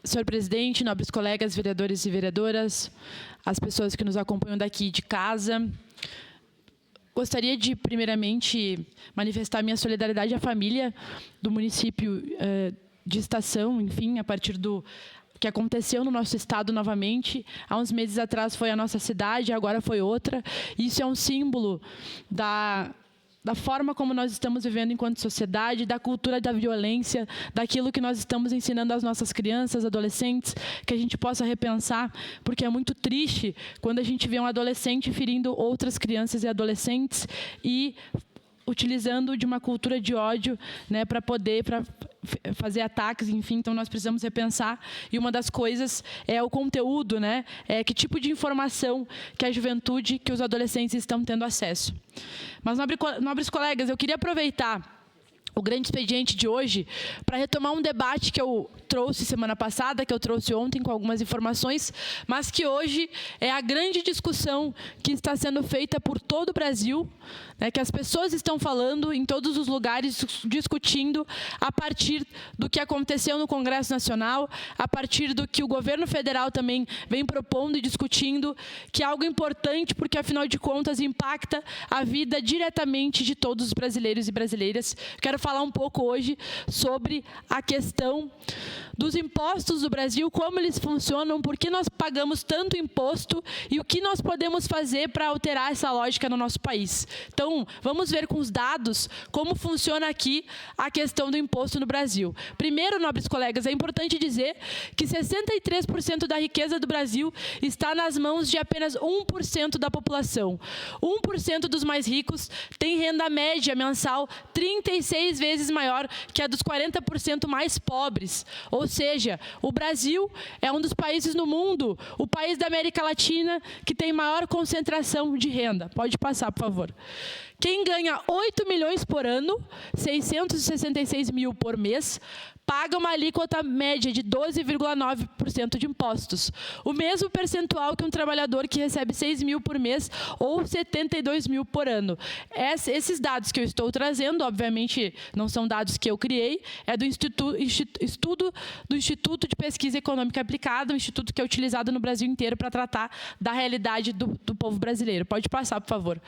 Senhor presidente, nobres colegas, vereadores e vereadoras, as pessoas que nos acompanham daqui de casa, gostaria de, primeiramente, manifestar minha solidariedade à família do município de Estação, enfim, a partir do que aconteceu no nosso estado novamente. Há uns meses atrás foi a nossa cidade, agora foi outra. Isso é um símbolo da forma como nós estamos vivendo enquanto sociedade, da cultura da violência, daquilo que nós estamos ensinando às nossas crianças, adolescentes, que a gente possa repensar, porque é muito triste quando a gente vê um adolescente ferindo outras crianças e adolescentes e utilizando de uma cultura de ódio, né, para fazer ataques, enfim. Então nós precisamos repensar, e uma das coisas é o conteúdo, né, que tipo de informação que a juventude, que os adolescentes estão tendo acesso. Mas, nobres colegas, eu queria aproveitar o grande expediente de hoje para retomar um debate que eu trouxe semana passada, que eu trouxe ontem com algumas informações, mas que hoje é a grande discussão que está sendo feita por todo o Brasil, né, que as pessoas estão falando em todos os lugares, discutindo a partir do que aconteceu no Congresso Nacional, a partir do que o governo federal também vem propondo e discutindo, que é algo importante porque, afinal de contas, impacta a vida diretamente de todos os brasileiros e brasileiras. Quero falar um pouco hoje sobre a questão dos impostos do Brasil, como eles funcionam, por que nós pagamos tanto imposto e o que nós podemos fazer para alterar essa lógica no nosso país. Então, vamos ver com os dados como funciona aqui a questão do imposto no Brasil. Primeiro, nobres colegas, é importante dizer que 63% da riqueza do Brasil está nas mãos de apenas 1% da população. 1% dos mais ricos tem renda média mensal 36 vezes maior que a dos 40% mais pobres. Ou seja, o Brasil é um dos países no mundo, o país da América Latina que tem maior concentração de renda. Pode passar, por favor. Quem ganha 8 milhões por ano, 666 mil por mês, paga uma alíquota média de 12,9% de impostos. O mesmo percentual que um trabalhador que recebe 6 mil por mês ou 72 mil por ano. Esses dados que eu estou trazendo, obviamente, não são dados que eu criei, é do estudo do Instituto de Pesquisa Econômica Aplicada, um instituto que é utilizado no Brasil inteiro para tratar da realidade do povo brasileiro. Pode passar, por favor.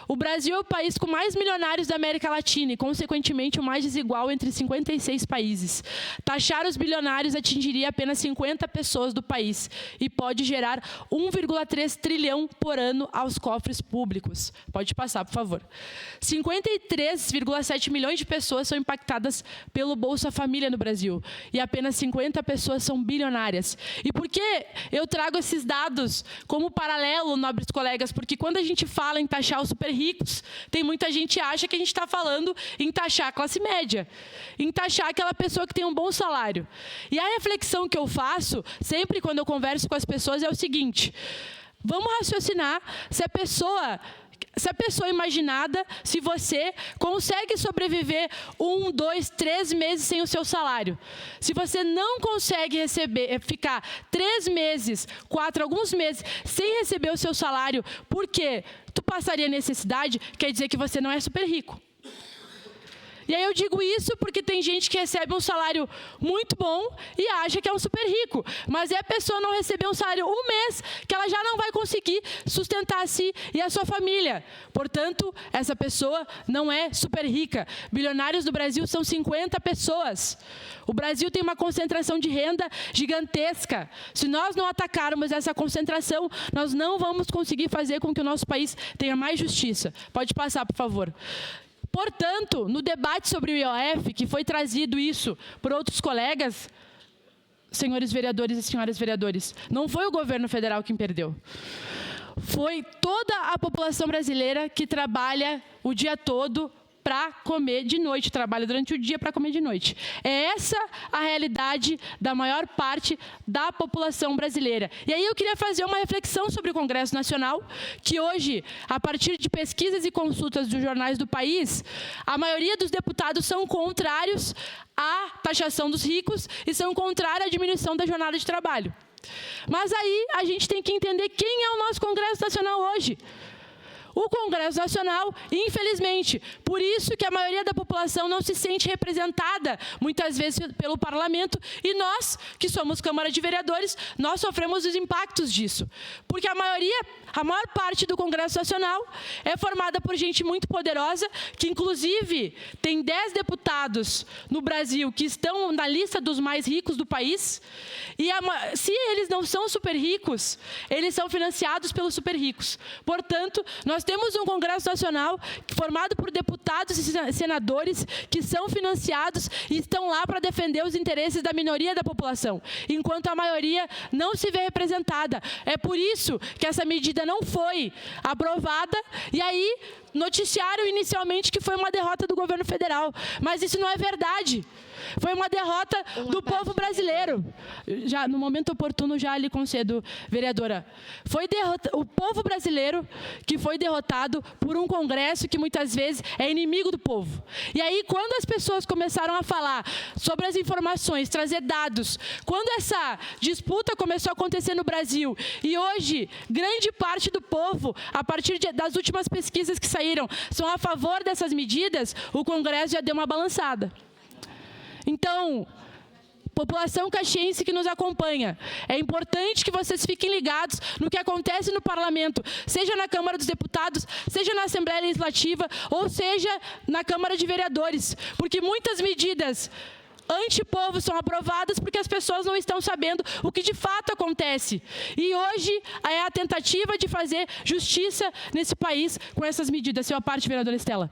O Brasil é o país com mais milionários da América Latina e, consequentemente, o mais desigual entre 56 países. Taxar os bilionários atingiria apenas 50 pessoas do país e pode gerar 1,3 trilhão por ano aos cofres públicos. Pode passar, por favor. 53,7 milhões de pessoas são impactadas pelo Bolsa Família no Brasil e apenas 50 pessoas são bilionárias. E por que eu trago esses dados como paralelo, nobres colegas? Porque quando a gente fala em taxar os super ricos, tem muita gente que acha que a gente está falando em taxar a classe média, em taxar aquela pessoa que tem um bom salário. E a reflexão que eu faço, sempre quando eu converso com as pessoas, é o seguinte: vamos raciocinar se a pessoa imaginada, se você consegue sobreviver 1, 2, 3 meses sem o seu salário. Se você não consegue ficar 3 meses, 4, alguns meses, sem receber o seu salário, porque tu passaria necessidade, quer dizer que você não é super rico. E aí eu digo isso porque tem gente que recebe um salário muito bom e acha que é um super rico. Mas é a pessoa não receber um salário um mês que ela já não vai conseguir sustentar a si e a sua família. Portanto, essa pessoa não é super rica. Bilionários do Brasil são 50 pessoas. O Brasil tem uma concentração de renda gigantesca. Se nós não atacarmos essa concentração, nós não vamos conseguir fazer com que o nosso país tenha mais justiça. Pode passar, por favor. Portanto, no debate sobre o IOF, que foi trazido isso por outros colegas, senhores vereadores e senhoras vereadores, não foi o governo federal quem perdeu. Foi toda a população brasileira que trabalha o dia todo para comer de noite, trabalha durante o dia para comer de noite. É essa a realidade da maior parte da população brasileira. E aí eu queria fazer uma reflexão sobre o Congresso Nacional, que hoje, a partir de pesquisas e consultas dos jornais do país, a maioria dos deputados são contrários à taxação dos ricos e são contrários à diminuição da jornada de trabalho. Mas aí a gente tem que entender quem é o nosso Congresso Nacional hoje. o Congresso Nacional, infelizmente. Por isso que a maioria da população não se sente representada, muitas vezes, pelo parlamento, e nós, que somos Câmara de Vereadores, nós sofremos os impactos disso. Porque a maior parte do Congresso Nacional é formada por gente muito poderosa, que inclusive tem 10 deputados no Brasil que estão na lista dos mais ricos do país, e se eles não são super ricos, eles são financiados pelos super ricos. Portanto, nós temos um Congresso Nacional formado por deputados e senadores que são financiados e estão lá para defender os interesses da minoria da população, enquanto a maioria não se vê representada. É por isso que essa medida não foi aprovada, e aí noticiaram inicialmente que foi uma derrota do governo federal, mas isso não é verdade. Foi uma derrota do povo brasileiro. Já no momento oportuno já lhe concedo, vereadora. Foi o povo brasileiro que foi derrotado por um Congresso que muitas vezes é inimigo do povo. E aí, quando as pessoas começaram a falar sobre as informações, trazer dados, quando essa disputa começou a acontecer no Brasil, e hoje grande parte do povo, a partir das últimas pesquisas que saíram, são a favor dessas medidas, o Congresso já deu uma balançada. Então, população caxiense que nos acompanha, é importante que vocês fiquem ligados no que acontece no parlamento, seja na Câmara dos Deputados, seja na Assembleia Legislativa, ou seja na Câmara de Vereadores, porque muitas medidas antipovo são aprovadas porque as pessoas não estão sabendo o que de fato acontece. E hoje é a tentativa de fazer justiça nesse país com essas medidas. Sua parte, vereadora Estela.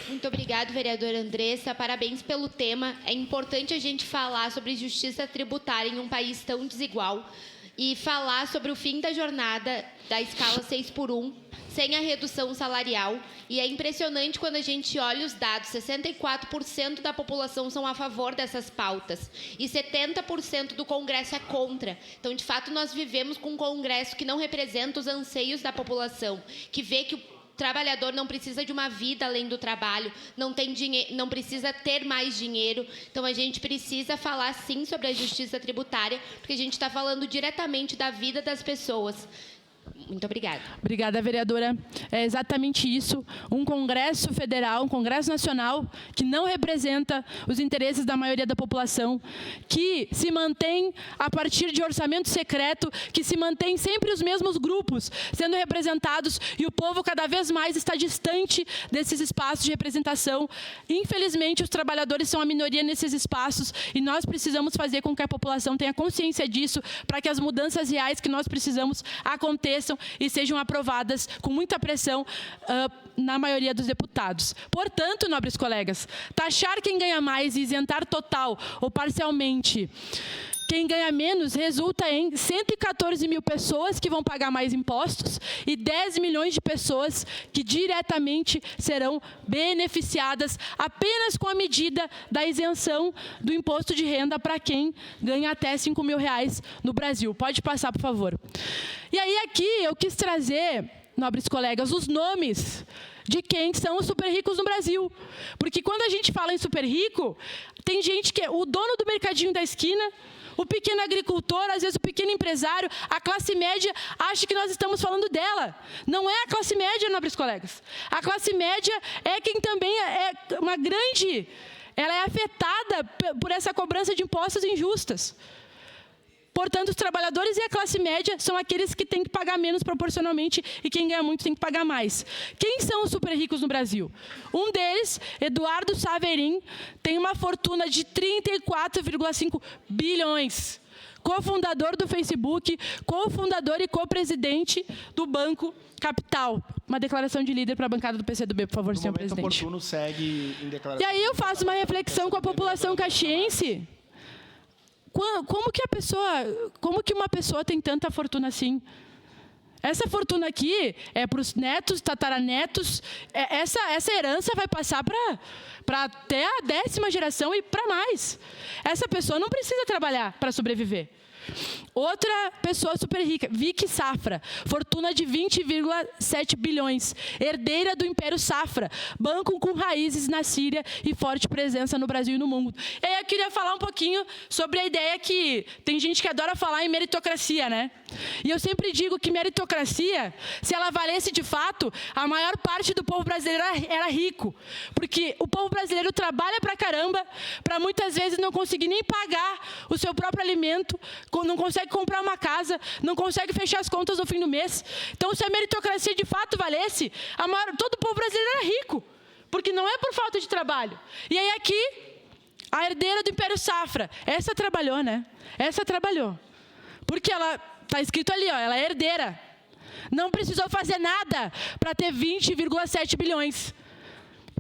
Muito obrigada, vereadora Andressa. Parabéns pelo tema. É importante a gente falar sobre justiça tributária em um país tão desigual e falar sobre o fim da jornada da escala 6x1, sem a redução salarial. E é impressionante quando a gente olha os dados, 64% da população são a favor dessas pautas e 70% do Congresso é contra. Então, de fato, nós vivemos com um Congresso que não representa os anseios da população, que vê que o trabalhador não precisa de uma vida além do trabalho, não tem dinheiro, não precisa ter mais dinheiro. Então, a gente precisa falar, sim, sobre a justiça tributária, porque a gente está falando diretamente da vida das pessoas. Muito obrigada. Obrigada, vereadora. É exatamente isso. Um Congresso Federal, um Congresso Nacional que não representa os interesses da maioria da população, que se mantém a partir de orçamento secreto, que se mantém sempre os mesmos grupos sendo representados e o povo cada vez mais está distante desses espaços de representação. Infelizmente, os trabalhadores são a minoria nesses espaços e nós precisamos fazer com que a população tenha consciência disso para que as mudanças reais que nós precisamos aconteçam e sejam aprovadas com muita pressão na maioria dos deputados. Portanto, nobres colegas, taxar quem ganha mais e isentar total ou parcialmente quem ganha menos resulta em 114 mil pessoas que vão pagar mais impostos e 10 milhões de pessoas que diretamente serão beneficiadas apenas com a medida da isenção do imposto de renda para quem ganha até R$5 mil no Brasil. Pode passar, por favor. E aí aqui eu quis trazer, nobres colegas, os nomes de quem são os super ricos no Brasil. Porque quando a gente fala em super rico, tem gente que é o dono do mercadinho da esquina, o pequeno agricultor, às vezes o pequeno empresário, a classe média acha que nós estamos falando dela. Não é a classe média, nobres colegas. A classe média é quem também é uma grande... Ela é afetada por essa cobrança de impostos injustas. Portanto, os trabalhadores e a classe média são aqueles que têm que pagar menos proporcionalmente e quem ganha muito tem que pagar mais. Quem são os super ricos no Brasil? Um deles, Eduardo Saverin, tem uma fortuna de 34,5 bilhões. Cofundador do Facebook, cofundador e co-presidente do Banco Capital. Uma declaração de líder para a bancada do PCdoB, por favor, senhor presidente. Oportuno, segue em declaração. E aí eu faço uma reflexão com a população caxiense. Como que uma pessoa tem tanta fortuna assim? Essa fortuna aqui é para os netos, tataranetos. Essa herança vai passar para até a 10ª geração e para mais. Essa pessoa não precisa trabalhar para sobreviver. Outra pessoa super rica, Vicky Safra, fortuna de 20,7 bilhões, herdeira do Império Safra, banco com raízes na Síria e forte presença no Brasil e no mundo. E aí eu queria falar um pouquinho sobre a ideia que tem gente que adora falar em meritocracia, né? E eu sempre digo que meritocracia, se ela valesse de fato, a maior parte do povo brasileiro era rico. Porque o povo brasileiro trabalha pra caramba, para muitas vezes não conseguir nem pagar o seu próprio alimento, não consegue comprar uma casa, não consegue fechar as contas no fim do mês. Então, se a meritocracia de fato valesse, todo o povo brasileiro era rico. Porque não é por falta de trabalho. E aí aqui, a herdeira do Império Safra, essa trabalhou, né? Essa trabalhou. Porque ela, está escrito ali, ó, ela é herdeira. Não precisou fazer nada para ter 20,7 bilhões.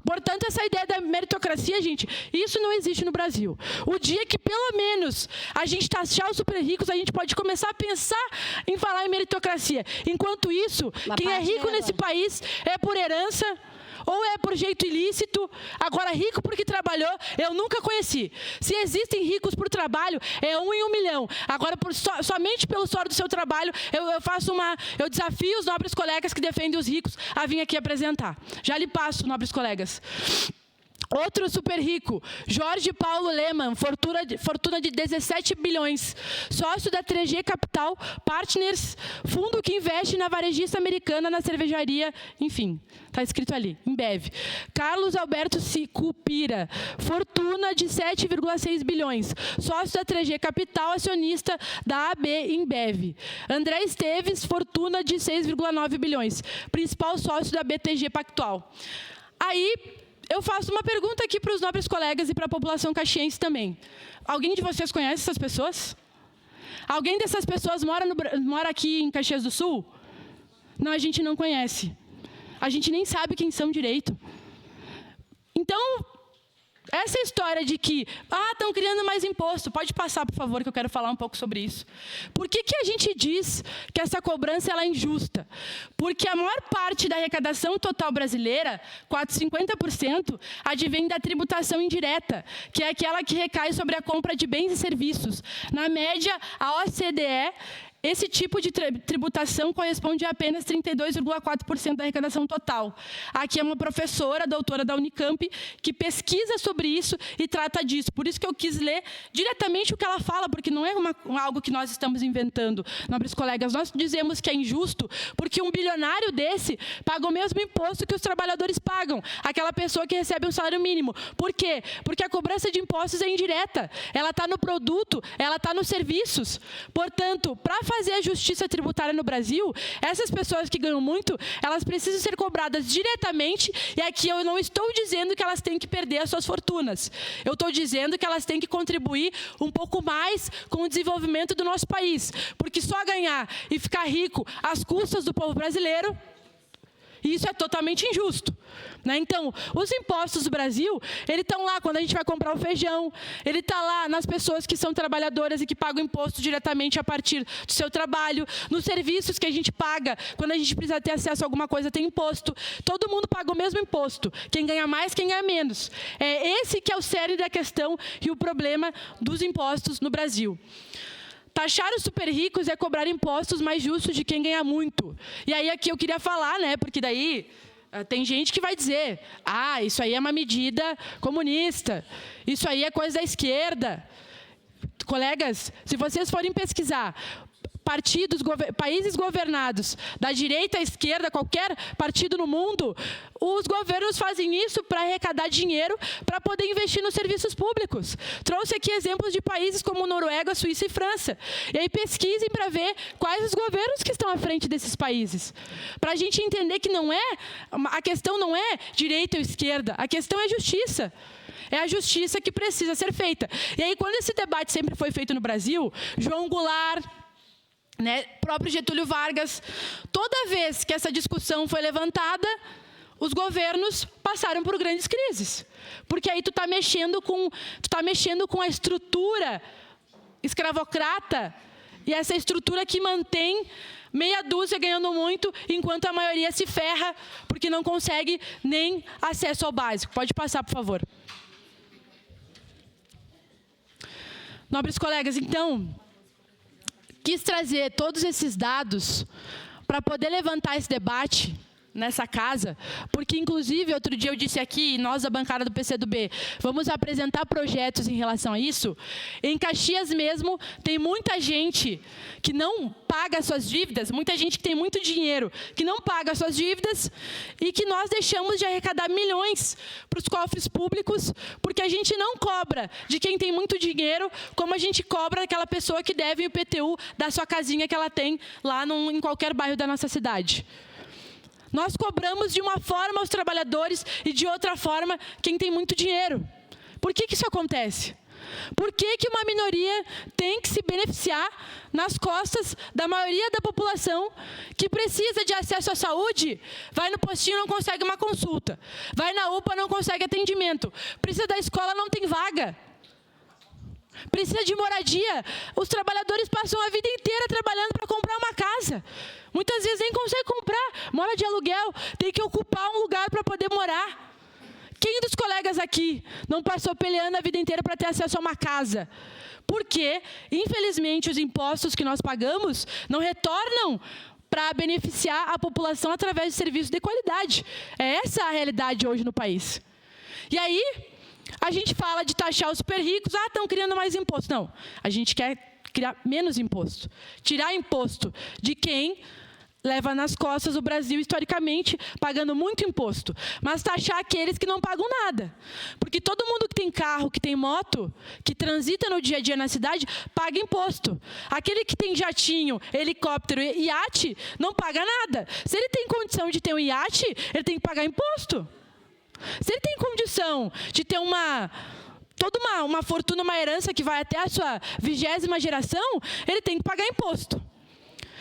Portanto, essa ideia da meritocracia, gente, isso não existe no Brasil. O dia que, pelo menos, a gente taxar os super ricos, a gente pode começar a pensar em falar em meritocracia. Enquanto isso, quem é rico nesse país é por herança, ou é por jeito ilícito. Agora, rico porque trabalhou, eu nunca conheci. Se existem ricos por trabalho, é 1 em 1 milhão. Agora, somente pelo suor do seu trabalho, eu desafio os nobres colegas que defendem os ricos a vir aqui apresentar. Já lhe passo, nobres colegas. Outro super rico, Jorge Paulo Lemann, fortuna de 17 bilhões, sócio da 3G Capital Partners, fundo que investe na varejista americana, na cervejaria, enfim, está escrito ali, Embev. Carlos Alberto Sicupira, fortuna de 7,6 bilhões, sócio da 3G Capital, acionista da AB Embev. André Esteves, fortuna de 6,9 bilhões, principal sócio da BTG Pactual. Aí, eu faço uma pergunta aqui para os nobres colegas e para a população caxiense também. Alguém de vocês conhece essas pessoas? Alguém dessas pessoas mora aqui em Caxias do Sul? Não, a gente não conhece. A gente nem sabe quem são direito. Então, essa história de que, estão criando mais imposto. Pode passar, por favor, que eu quero falar um pouco sobre isso. Por que a gente diz que essa cobrança ela é injusta? Porque a maior parte da arrecadação total brasileira, 50%, advém da tributação indireta, que é aquela que recai sobre a compra de bens e serviços. Na média, a OCDE, esse tipo de tributação corresponde a apenas 32,4% da arrecadação total. Aqui é uma professora, doutora da Unicamp, que pesquisa sobre isso e trata disso. Por isso que eu quis ler diretamente o que ela fala, porque não é algo que nós estamos inventando, nobres colegas. Nós dizemos que é injusto porque um bilionário desse paga o mesmo imposto que os trabalhadores pagam, aquela pessoa que recebe um salário mínimo. Por quê? Porque a cobrança de impostos é indireta. Ela está no produto, ela está nos serviços. Portanto, para fazer a justiça tributária no Brasil, essas pessoas que ganham muito, elas precisam ser cobradas diretamente, e aqui eu não estou dizendo que elas têm que perder as suas fortunas. Eu estou dizendo que elas têm que contribuir um pouco mais com o desenvolvimento do nosso país, porque só ganhar e ficar rico às custas do povo brasileiro, isso é totalmente injusto. Né? Então, os impostos do Brasil, eles estão lá quando a gente vai comprar o feijão, ele está lá nas pessoas que são trabalhadoras e que pagam imposto diretamente a partir do seu trabalho, nos serviços que a gente paga, quando a gente precisa ter acesso a alguma coisa, tem imposto. Todo mundo paga o mesmo imposto, quem ganha mais, quem ganha menos. É esse que é o cerne da questão e o problema dos impostos no Brasil. Taxar os super ricos é cobrar impostos mais justos de quem ganha muito. E aí aqui eu queria falar, né, porque daí tem gente que vai dizer, isso aí é uma medida comunista, isso aí é coisa da esquerda. Colegas, se vocês forem pesquisar países governados da direita à esquerda, qualquer partido no mundo, os governos fazem isso para arrecadar dinheiro para poder investir nos serviços públicos. Trouxe aqui exemplos de países como Noruega, Suíça e França. E aí pesquisem para ver quais os governos que estão à frente desses países. Para a gente entender que a questão não é direita ou esquerda, a questão é justiça. É a justiça que precisa ser feita. E aí, quando esse debate sempre foi feito no Brasil, João Goulart, próprio Getúlio Vargas, toda vez que essa discussão foi levantada, os governos passaram por grandes crises. Porque aí tu está mexendo com a estrutura escravocrata, e essa estrutura que mantém meia dúzia ganhando muito, enquanto a maioria se ferra, porque não consegue nem acesso ao básico. Pode passar, por favor. Nobres colegas, então, quis trazer todos esses dados para poder levantar esse debate nessa casa, porque, inclusive, outro dia eu disse aqui, nós da bancada do PCdoB, vamos apresentar projetos em relação a isso. Em Caxias mesmo, tem muita gente que não paga suas dívidas, muita gente que tem muito dinheiro, que não paga suas dívidas, e que nós deixamos de arrecadar milhões para os cofres públicos, porque a gente não cobra de quem tem muito dinheiro, como a gente cobra daquela pessoa que deve o IPTU da sua casinha que ela tem lá em qualquer bairro da nossa cidade. Nós cobramos de uma forma os trabalhadores e de outra forma quem tem muito dinheiro. Por que isso acontece? Por que uma minoria tem que se beneficiar nas costas da maioria da população que precisa de acesso à saúde, vai no postinho e não consegue uma consulta, vai na UPA e não consegue atendimento, precisa da escola, não tem vaga, precisa de moradia, os trabalhadores passam a vida inteira trabalhando para comprar uma casa, muitas vezes nem consegue comprar, mora de aluguel, tem que ocupar um lugar para poder morar. Quem dos colegas aqui não passou peleando a vida inteira para ter acesso a uma casa? Porque, infelizmente, os impostos que nós pagamos não retornam para beneficiar a população através de serviços de qualidade. É essa a realidade hoje no país. E aí, a gente fala de taxar os super ricos, estão criando mais imposto. Não, a gente quer criar menos imposto. Tirar imposto de quem leva nas costas o Brasil, historicamente, pagando muito imposto. Mas taxar aqueles que não pagam nada. Porque todo mundo que tem carro, que tem moto, que transita no dia a dia na cidade, paga imposto. Aquele que tem jatinho, helicóptero e iate, não paga nada. Se ele tem condição de ter um iate, ele tem que pagar imposto. Se ele tem condição de ter toda uma fortuna, uma herança que vai até a sua 20ª geração, ele tem que pagar imposto.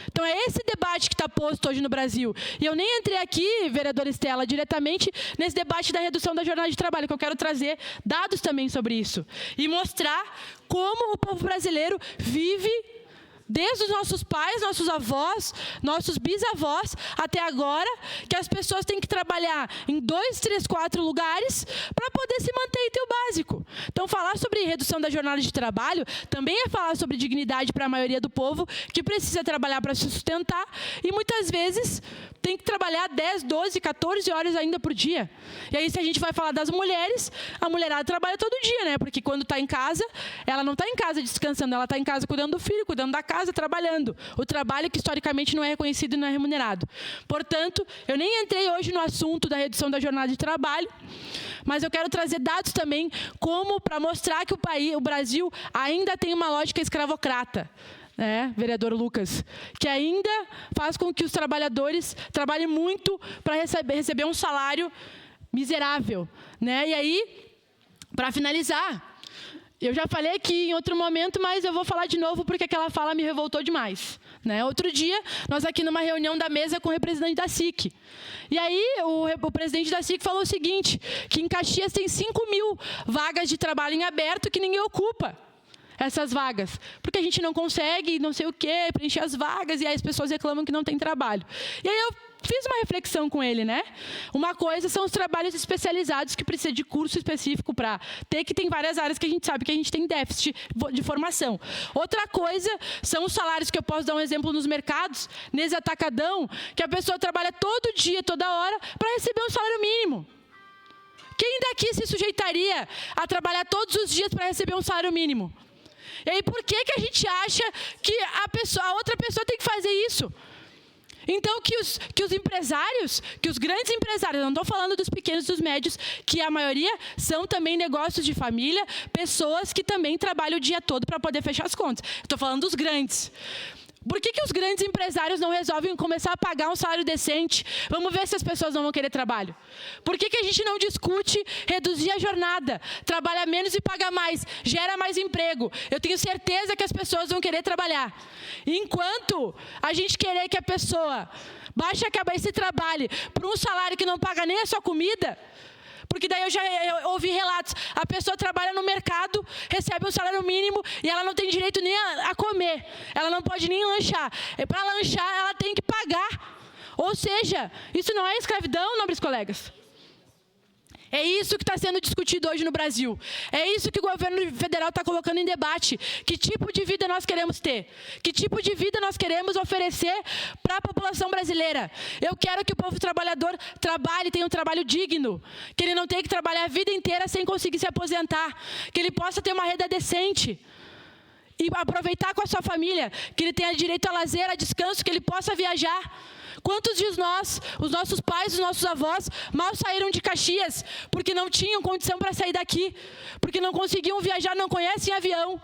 Então, é esse debate que está posto hoje no Brasil. E eu nem entrei aqui, vereadora Estela, diretamente nesse debate da redução da jornada de trabalho, que eu quero trazer dados também sobre isso. E mostrar como o povo brasileiro vive, desde os nossos pais, nossos avós, nossos bisavós, até agora, que as pessoas têm que trabalhar em 2, 3, 4 lugares para poder se manter e ter o básico. Então, falar sobre redução da jornada de trabalho também é falar sobre dignidade para a maioria do povo que precisa trabalhar para se sustentar e, muitas vezes, tem que trabalhar 10, 12, 14 horas ainda por dia. E aí, se a gente vai falar das mulheres, a mulherada trabalha todo dia, né? Porque quando está em casa, ela não está em casa descansando, ela está em casa cuidando do filho, cuidando da casa, trabalhando. O trabalho que historicamente não é reconhecido e não é remunerado. Portanto, eu nem entrei hoje no assunto da redução da jornada de trabalho, mas eu quero trazer dados também como para mostrar que o Brasil ainda tem uma lógica escravocrata. Vereador Lucas, que ainda faz com que os trabalhadores trabalhem muito para receber um salário miserável. E aí, para finalizar, eu já falei aqui em outro momento, mas eu vou falar de novo porque aquela fala me revoltou demais. Outro dia, nós aqui numa reunião da mesa com o representante da SIC. E aí, o presidente da SIC falou o seguinte, que em Caxias tem 5.000 vagas de trabalho em aberto que ninguém ocupa essas vagas, porque a gente não consegue, não sei o quê, preencher as vagas, e aí as pessoas reclamam que não tem trabalho. E aí eu fiz uma reflexão com ele, Uma coisa são os trabalhos especializados que precisam de curso específico para ter, que tem várias áreas que a gente sabe que a gente tem déficit de formação. Outra coisa são os salários, que eu posso dar um exemplo nos mercados, nesse atacadão, que a pessoa trabalha todo dia, toda hora, para receber um salário mínimo. Quem daqui se sujeitaria a trabalhar todos os dias para receber um salário mínimo? E aí, por que a gente acha que a outra pessoa tem que fazer isso? Então, que os empresários, que os grandes empresários, não estou falando dos pequenos e dos médios, que a maioria são também negócios de família, pessoas que também trabalham o dia todo para poder fechar as contas. Estou falando dos grandes. Por que os grandes empresários não resolvem começar a pagar um salário decente? Vamos ver se as pessoas não vão querer trabalho. Por que a gente não discute reduzir a jornada, trabalhar menos e pagar mais, gera mais emprego? Eu tenho certeza que as pessoas vão querer trabalhar. Enquanto a gente querer que a pessoa baixe a cabeça e trabalhe por um salário que não paga nem a sua comida, porque daí eu ouvi relatos, a pessoa trabalha no mercado, recebe um salário mínimo e ela não tem direito nem a comer, ela não pode nem lanchar. Para lanchar, ela tem que pagar. Ou seja, isso não é escravidão, nobres colegas? É isso que está sendo discutido hoje no Brasil. É isso que o governo federal está colocando em debate. Que tipo de vida nós queremos ter? Que tipo de vida nós queremos oferecer para a população brasileira? Eu quero que o povo trabalhador trabalhe, tenha um trabalho digno. Que ele não tenha que trabalhar a vida inteira sem conseguir se aposentar. Que ele possa ter uma renda decente. E aproveitar com a sua família. Que ele tenha direito a lazer, a descanso, que ele possa viajar. Quantos de nós, os nossos pais, os nossos avós, mal saíram de Caxias porque não tinham condição para sair daqui, porque não conseguiam viajar, não conhecem avião?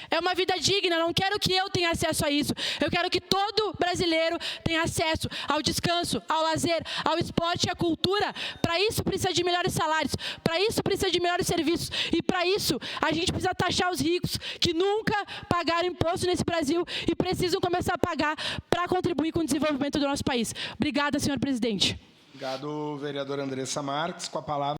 É uma vida digna, não quero que eu tenha acesso a isso. Eu quero que todo brasileiro tenha acesso ao descanso, ao lazer, ao esporte e à cultura. Para isso precisa de melhores salários, para isso precisa de melhores serviços e para isso a gente precisa taxar os ricos que nunca pagaram imposto nesse Brasil e precisam começar a pagar para contribuir com o desenvolvimento do nosso país. Obrigada, senhor presidente. Obrigado, vereadora Andressa Marques. Com a palavra